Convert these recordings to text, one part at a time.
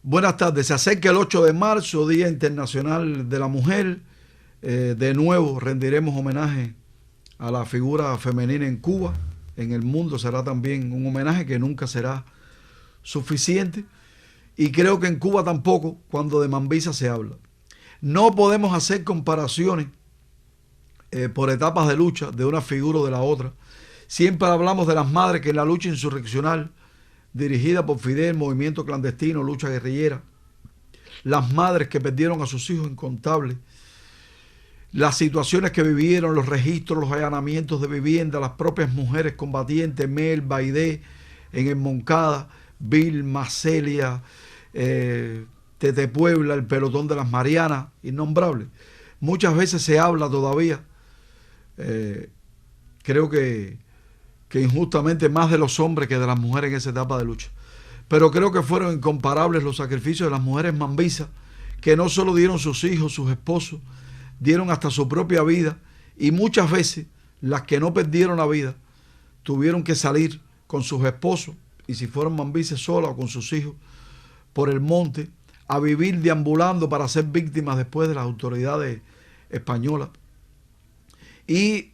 Buenas tardes. Se acerca el 8 de marzo, Día Internacional de la Mujer. De nuevo rendiremos homenaje a la figura femenina en Cuba. En el mundo será también un homenaje que nunca será suficiente. Y creo que en Cuba tampoco, cuando de Mambisa se habla. No podemos hacer comparaciones por etapas de lucha de una figura o de la otra. Siempre hablamos de las madres que en la lucha insurreccional dirigida por Fidel, movimiento clandestino, lucha guerrillera, las madres que perdieron a sus hijos incontables, las situaciones que vivieron, los registros, los allanamientos de vivienda, las propias mujeres combatientes, Mel, Baidé, en el Moncada, Vilma, Celia, Tete Puebla, el pelotón de las Marianas, innombrables. Muchas veces se habla todavía, creo que injustamente más de los hombres que de las mujeres en esa etapa de lucha. Pero creo que fueron incomparables los sacrificios de las mujeres mambisas, que no solo dieron sus hijos, sus esposos, dieron hasta su propia vida, y muchas veces las que no perdieron la vida tuvieron que salir con sus esposos, y si fueron mambisas solas o con sus hijos, por el monte, a vivir deambulando para ser víctimas después de las autoridades españolas. Y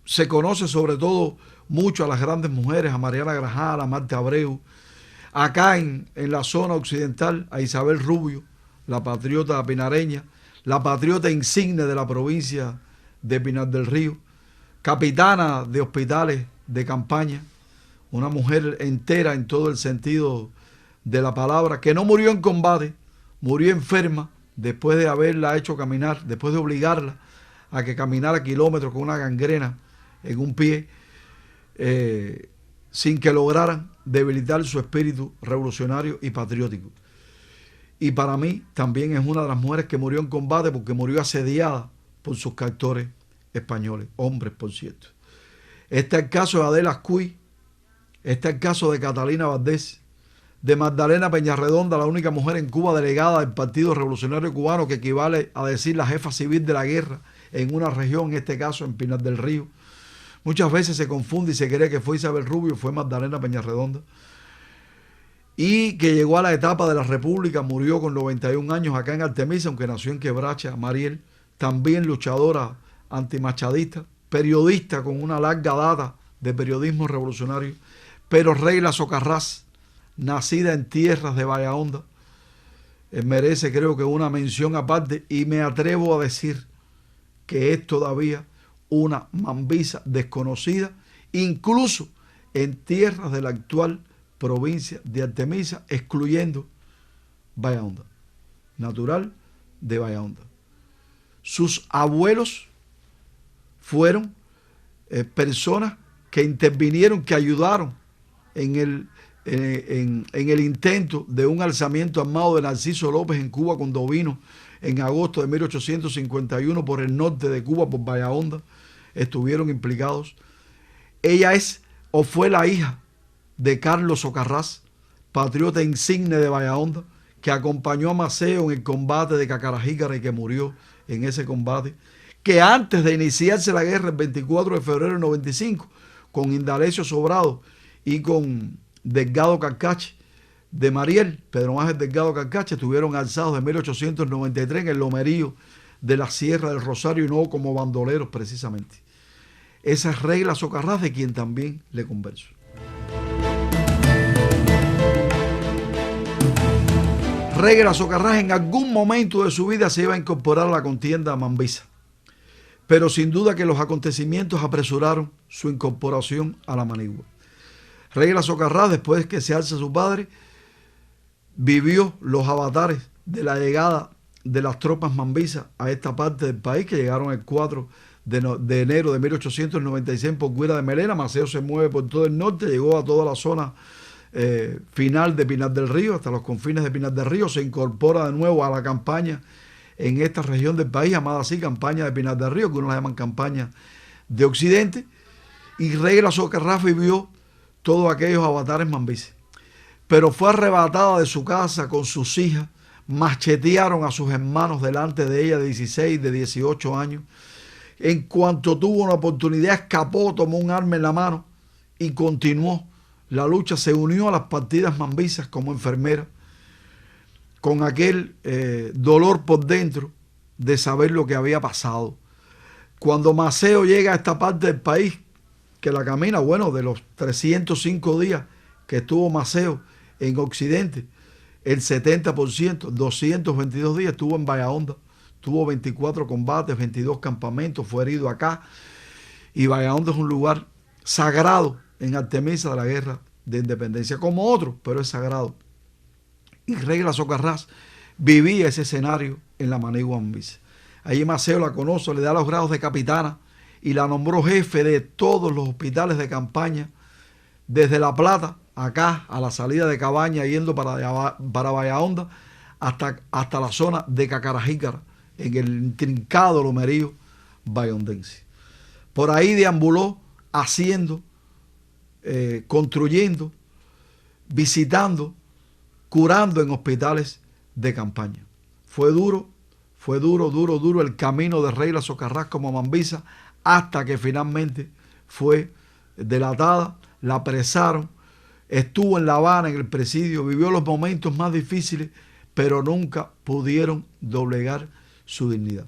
se conoce sobre todo mucho a las grandes mujeres, a Mariana Grajal, a Marta Abreu, acá en la zona occidental, a Isabel Rubio, la patriota pinareña, la patriota insigne de la provincia de Pinar del Río, capitana de hospitales de campaña, una mujer entera en todo el sentido de la palabra, que no murió en combate, murió enferma después de haberla hecho caminar, después de obligarla a que caminara kilómetros con una gangrena en un pie, sin que lograran debilitar su espíritu revolucionario y patriótico. Y para mí también es una de las mujeres que murió en combate porque murió asediada por sus captores españoles, hombres por cierto. Está el caso de Adela Ascuy, está el caso de Catalina Valdés, de Magdalena Peñarredonda, la única mujer en Cuba delegada del Partido Revolucionario Cubano, que equivale a decir la jefa civil de la guerra en una región, en este caso en Pinar del Río. Muchas veces se confunde y se cree que fue Isabel Rubio, fue Magdalena Peñarredonda. Y que llegó a la etapa de la República, murió con 91 años acá en Artemisa, aunque nació en Quebracha, Mariel, también luchadora antimachadista, periodista con una larga data de periodismo revolucionario, pero Regla Socarrás, nacida en tierras de Bahía merece creo que una mención aparte, y me atrevo a decir que es todavía una mambisa desconocida, incluso en tierras de la actual provincia de Artemisa, excluyendo Bahía Honda, natural de Bahía Honda. Sus abuelos fueron personas que intervinieron, que ayudaron en el intento de un alzamiento armado de Narciso López en Cuba cuando vino en agosto de 1851 por el norte de Cuba, por Bahía Honda. Estuvieron implicados. Ella es o fue la hija de Carlos Socarrás, patriota insigne de Bahía Honda, que acompañó a Maceo en el combate de Cacarajícara y que murió en ese combate, que antes de iniciarse la guerra el 24 de febrero del 95, con Indalecio Sobrado y con Delgado Carcache de Mariel, Pedro Ángel Delgado Carcache, estuvieron alzados en 1893 en el lomerío de la Sierra del Rosario, y no como bandoleros precisamente. Esa es Regla Socarrás, de quien también le converso. Regla Socarrás en algún momento de su vida se iba a incorporar a la contienda mambisa, pero sin duda que los acontecimientos apresuraron su incorporación a la manigua. Regla Socarrás, después que se alza su padre, vivió los avatares de la llegada de las tropas mambisas a esta parte del país, que llegaron el 4 de enero de 1896 por Guira de Melena. Maceo se mueve por todo el norte, llegó a toda la zona final de Pinar del Río, hasta los confines de Pinar del Río, se incorpora de nuevo a la campaña en esta región del país, llamada así campaña de Pinar del Río, que uno la llaman campaña de Occidente, y Regla Socarrás vivió todos aquellos avatares mambises. Pero fue arrebatada de su casa con sus hijas, machetearon a sus hermanos delante de ella de 16, de 18 años. En cuanto tuvo una oportunidad, escapó, tomó un arma en la mano y continuó la lucha. Se unió a las partidas mambisas como enfermera. con aquel dolor por dentro de saber lo que había pasado. Cuando Maceo llega a esta parte del país, que la camina, bueno, de los 305 días que estuvo Maceo en Occidente, el 70%, 222 días estuvo en Bahía tuvo 24 combates, 22 campamentos, fue herido acá. Y Bahía es un lugar sagrado en Artemisa de la Guerra de Independencia, como otro, pero es sagrado. Y Regla Socarrás vivía ese escenario en la Manigua Mambisa. Allí Maceo la conoce, le da los grados de capitana y la nombró jefe de todos los hospitales de campaña, desde La Plata, acá a la salida de Cabaña, yendo para Bahía Honda, hasta la zona de Cacarajícara, en el intrincado lomerío bayondense. Por ahí deambuló haciendo, construyendo, visitando, curando en hospitales de campaña. Fue duro el camino de Regla Socarrás como Mambisa, hasta que finalmente fue delatada, la apresaron, estuvo en La Habana en el presidio, vivió los momentos más difíciles, pero nunca pudieron doblegar su dignidad.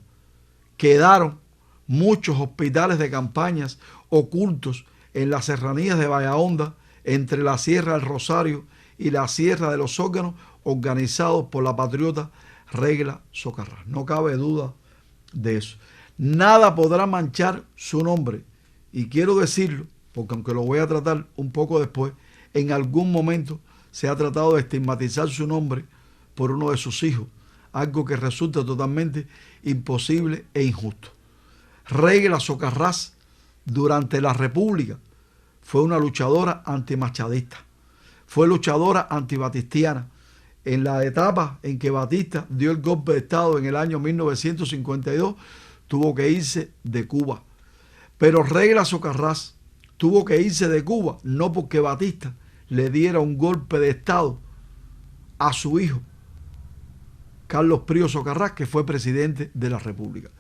Quedaron muchos hospitales de campañas ocultos en las serranías de Bahía Honda, entre la Sierra del Rosario y la Sierra de los Órganos, organizados por la patriota Regla Socarrás. No cabe duda de eso. Nada podrá manchar su nombre. Y quiero decirlo, porque aunque lo voy a tratar un poco después, en algún momento se ha tratado de estigmatizar su nombre por uno de sus hijos, algo que resulta totalmente imposible e injusto. Regla Socarrás, durante la República, fue una luchadora antimachadista, fue luchadora antibatistiana. En la etapa en que Batista dio el golpe de Estado en el año 1952, tuvo que irse de Cuba. Pero Regla Socarrás tuvo que irse de Cuba, no porque Batista le diera un golpe de Estado a su hijo, Carlos Prío Socarrás, que fue presidente de la República.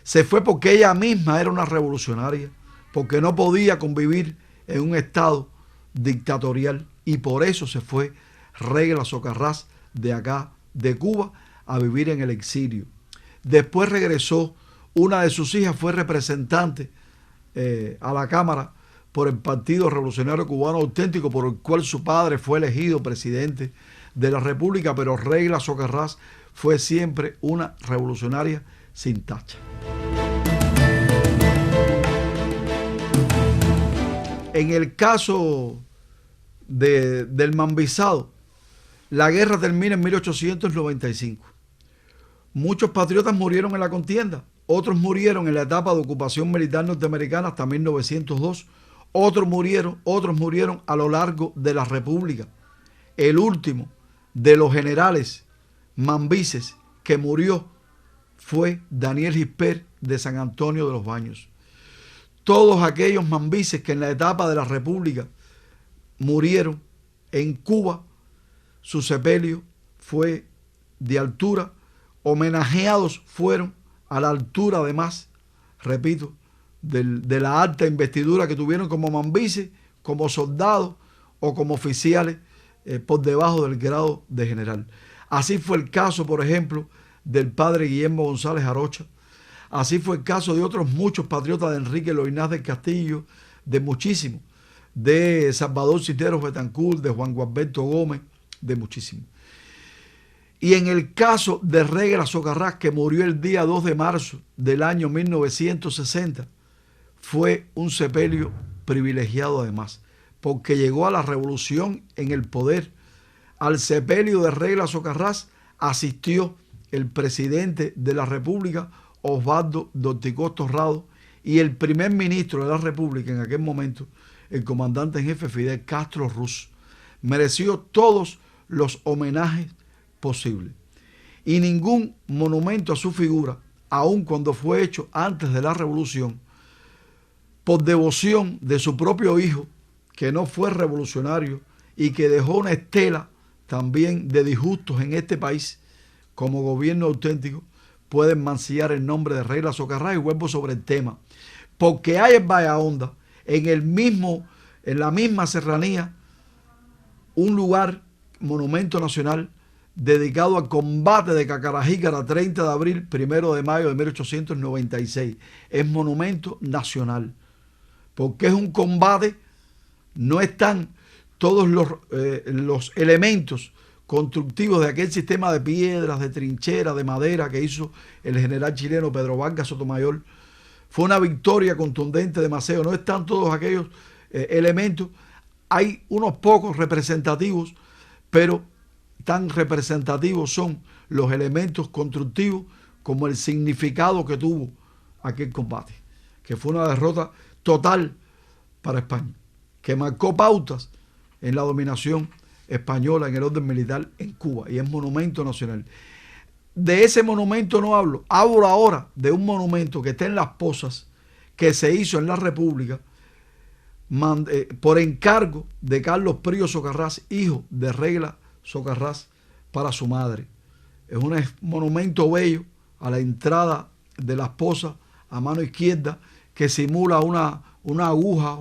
Se fue porque ella misma era una revolucionaria, porque no podía convivir en un Estado dictatorial, y por eso se fue Regla Socarrás de acá, de Cuba, a vivir en el exilio. Después regresó, una de sus hijas fue representante a la Cámara por el Partido Revolucionario Cubano Auténtico, por el cual su padre fue elegido presidente de la República, pero Regla Socarrás fue siempre una revolucionaria sin tacha. En el caso del Mambisado, la guerra termina en 1895. Muchos patriotas murieron en la contienda, otros murieron en la etapa de ocupación militar norteamericana hasta 1902, otros murieron a lo largo de la República. El último de los generales mambises que murió fue Daniel Gisper de San Antonio de los Baños. Todos aquellos mambises que en la etapa de la República murieron en Cuba, su sepelio fue de altura, homenajeados fueron a la altura, además, repito, de la alta investidura que tuvieron como mambises, como soldados o como oficiales por debajo del grado de general. Así fue el caso, por ejemplo, del padre Guillermo González Arocha. Así fue el caso de otros muchos patriotas, de Enrique Loinás del Castillo, de muchísimos, de Salvador Cisneros Betancourt, de Juan Gualberto Gómez, de muchísimos. Y en el caso de Regla Socarrás, que murió el día 2 de marzo del año 1960, fue un sepelio privilegiado además, porque llegó a la revolución en el poder. Al sepelio de Regla Socarrás asistió el presidente de la República, Osvaldo Dorticós Torrado, y el primer ministro de la República en aquel momento, el comandante en jefe Fidel Castro Ruz. Mereció todos los homenajes posibles. Y ningún monumento a su figura, aun cuando fue hecho antes de la revolución, por devoción de su propio hijo, que no fue revolucionario y que dejó una estela también de disgustos en este país como gobierno auténtico, pueden mancillar el nombre de Regla Socarrás. Y vuelvo sobre el tema, porque hay en Bahía Honda, en la misma serranía, un lugar, monumento nacional, dedicado al combate de Cacarajícara, 30 de abril, 1 de mayo de 1896. Es monumento nacional, porque es un combate, no están todos los elementos constructivos de aquel sistema de piedras, de trincheras, de madera que hizo el general chileno Pedro Vargas Sotomayor. Fue una victoria contundente de Maceo. No están todos aquellos elementos. Hay unos pocos representativos, pero tan representativos son los elementos constructivos como el significado que tuvo aquel combate, que fue una derrota total para España, que marcó pautas en la dominación española en el orden militar en Cuba, y es monumento nacional. De ese monumento no hablo ahora de un monumento que está en Las Pozas, que se hizo en la República por encargo de Carlos Prío Socarrás, hijo de Regla Socarrás, para su madre. Es un monumento bello a la entrada de Las Pozas, a mano izquierda, que simula una aguja,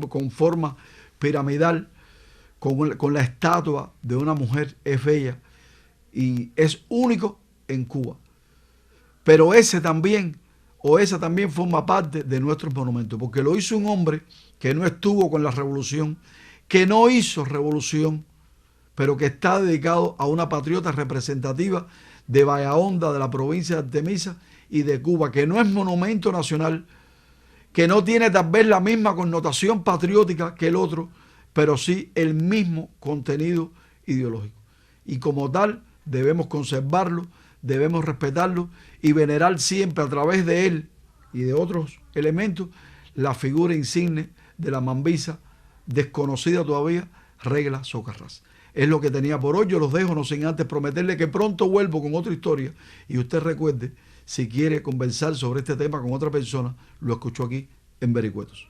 con forma piramidal, con la estatua de una mujer. Es bella y es único en Cuba. Pero esa también forma parte de nuestros monumentos, porque lo hizo un hombre que no estuvo con la revolución, que no hizo revolución, pero que está dedicado a una patriota representativa de Bahahonda, de la provincia de Artemisa y de Cuba, que no es monumento nacional, que no tiene tal vez la misma connotación patriótica que el otro, pero sí el mismo contenido ideológico. Y como tal debemos conservarlo, debemos respetarlo y venerar siempre a través de él y de otros elementos la figura insigne de la mambisa desconocida todavía, Regla Socarrás. Es lo que tenía por hoy. Yo los dejo, no sin antes prometerle que pronto vuelvo con otra historia, y usted recuerde, si quiere conversar sobre este tema con otra persona, lo escuchó aquí en Vericuetos.